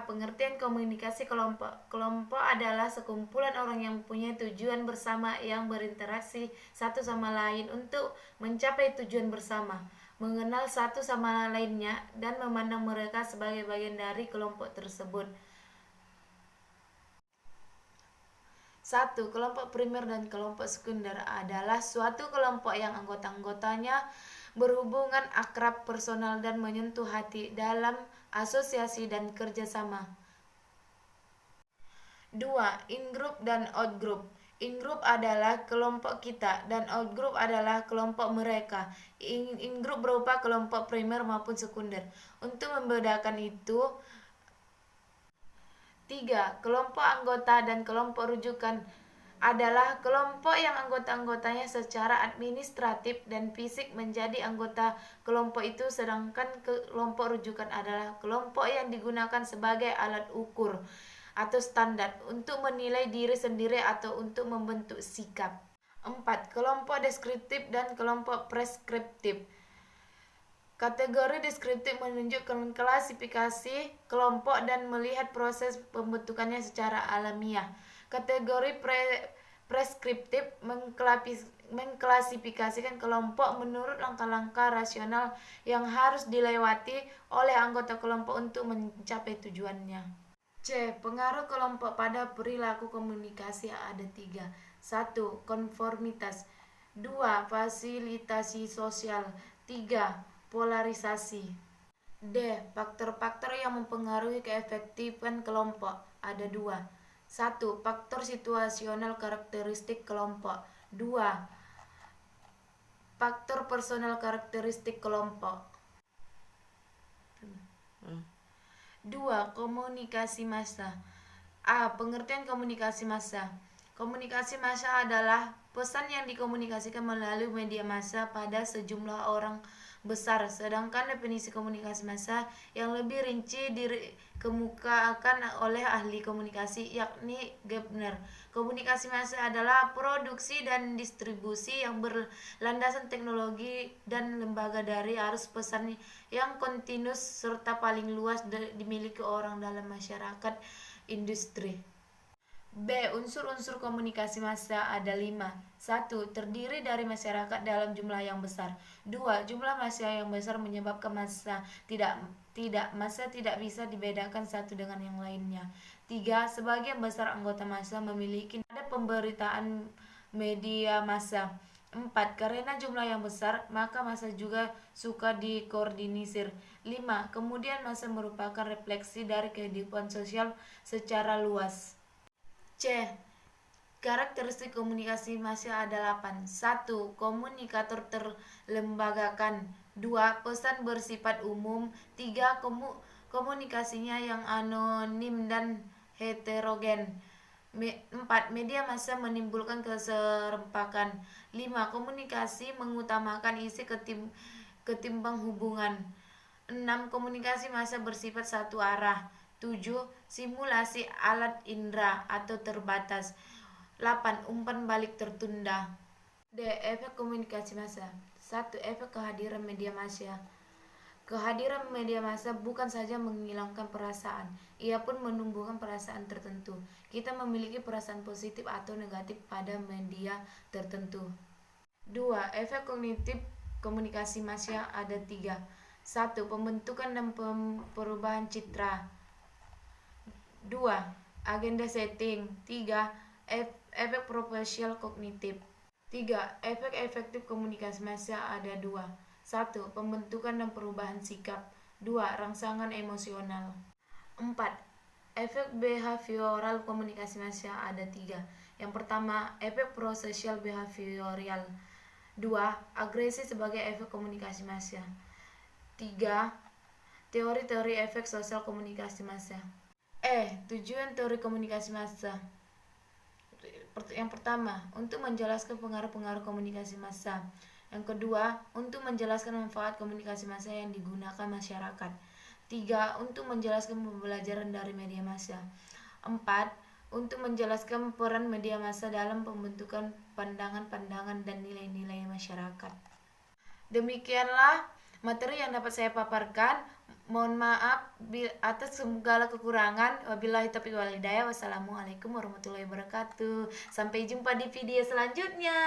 Pengertian komunikasi kelompok. Kelompok adalah sekumpulan orang yang mempunyai tujuan bersama yang berinteraksi satu sama lain untuk mencapai tujuan bersama, mengenal satu sama lainnya, dan memandang mereka sebagai bagian dari kelompok tersebut. 1. Kelompok primer dan kelompok sekunder adalah suatu kelompok yang anggota-anggotanya berhubungan akrab, personal, dan menyentuh hati dalam asosiasi dan kerjasama. 2. In-group dan out-group. In-group adalah kelompok kita dan out-group adalah kelompok mereka. In-group berupa kelompok primer maupun sekunder. Untuk membedakan itu, 3. Kelompok anggota dan kelompok rujukan adalah kelompok yang anggota-anggotanya secara administratif dan fisik menjadi anggota kelompok itu, sedangkan kelompok rujukan adalah kelompok yang digunakan sebagai alat ukur atau standar untuk menilai diri sendiri atau untuk membentuk sikap. 4. Kelompok deskriptif dan kelompok preskriptif. Kategori deskriptif menunjukkan klasifikasi kelompok dan melihat proses pembentukannya secara alamiah. Kategori preskriptif mengklasifikasikan kelompok menurut langkah-langkah rasional yang harus dilewati oleh anggota kelompok untuk mencapai tujuannya. C. Pengaruh kelompok pada perilaku komunikasi ada 3. 1. Konformitas. 2. Fasilitasi sosial. 3. Polarisasi. D. Faktor-faktor yang mempengaruhi keefektifan kelompok ada 2. 1. Faktor situasional karakteristik kelompok. 2. Faktor personal karakteristik kelompok. 2. Komunikasi massa. Pengertian komunikasi massa. Komunikasi massa adalah pesan yang dikomunikasikan melalui media massa pada sejumlah orang besar, sedangkan definisi komunikasi massa yang lebih rinci dikemukakan oleh ahli komunikasi, yakni Gebner. Komunikasi massa adalah produksi dan distribusi yang berlandasan teknologi dan lembaga dari arus pesan yang kontinus serta paling luas dimiliki orang dalam masyarakat industri. B. Unsur-unsur komunikasi massa ada 5. 1. Terdiri dari masyarakat dalam jumlah yang besar. 2. Jumlah massa yang besar menyebabkan massa tidak bisa dibedakan satu dengan yang lainnya. 3. Sebagian besar anggota massa memiliki nada pemberitaan media massa. 4. Karena jumlah yang besar, maka massa juga suka dikoordinisir. 5. Kemudian massa merupakan refleksi dari kehidupan sosial secara luas. C. Karakteristik komunikasi massa ada 8. 1. Komunikator terlembagakan. 2. Pesan bersifat umum. 3. Komunikasinya yang anonim dan heterogen. 4. Media massa menimbulkan keserempakan. 5. Komunikasi mengutamakan isi ketimbang hubungan. 6. Komunikasi massa bersifat satu arah. 7. Simulasi alat indera atau terbatas. 8. Umpan balik tertunda. D. Efek komunikasi massa. 1. Efek kehadiran media massa. Kehadiran media massa bukan saja menghilangkan perasaan, ia pun menumbuhkan perasaan tertentu. Kita memiliki perasaan positif atau negatif pada media tertentu. 2. Efek kognitif komunikasi massa ada 3. 1. Pembentukan dan perubahan citra. 2. Agenda setting. 3. Efek profesional kognitif. 3. Efek efektif komunikasi massa ada 2. 1. Pembentukan dan perubahan sikap. 2. Rangsangan emosional. 4. Efek behavioral komunikasi massa ada 3. Yang pertama, efek prososial behavioral. 2. Agresi sebagai efek komunikasi massa. 3. Teori-teori efek sosial komunikasi massa. Tujuan teori komunikasi massa. Yang pertama, untuk menjelaskan pengaruh-pengaruh komunikasi massa. Yang kedua, untuk menjelaskan manfaat komunikasi massa yang digunakan masyarakat. 3. Untuk menjelaskan pembelajaran dari media massa. 4. Untuk menjelaskan peran media massa dalam pembentukan pandangan-pandangan dan nilai-nilai masyarakat. Demikianlah materi yang dapat saya paparkan. Mohon maaf atas segala kekurangan. Wabillahi taufiq wal hidayah. Wassalamualaikum warahmatullahi wabarakatuh. Sampai jumpa di video selanjutnya.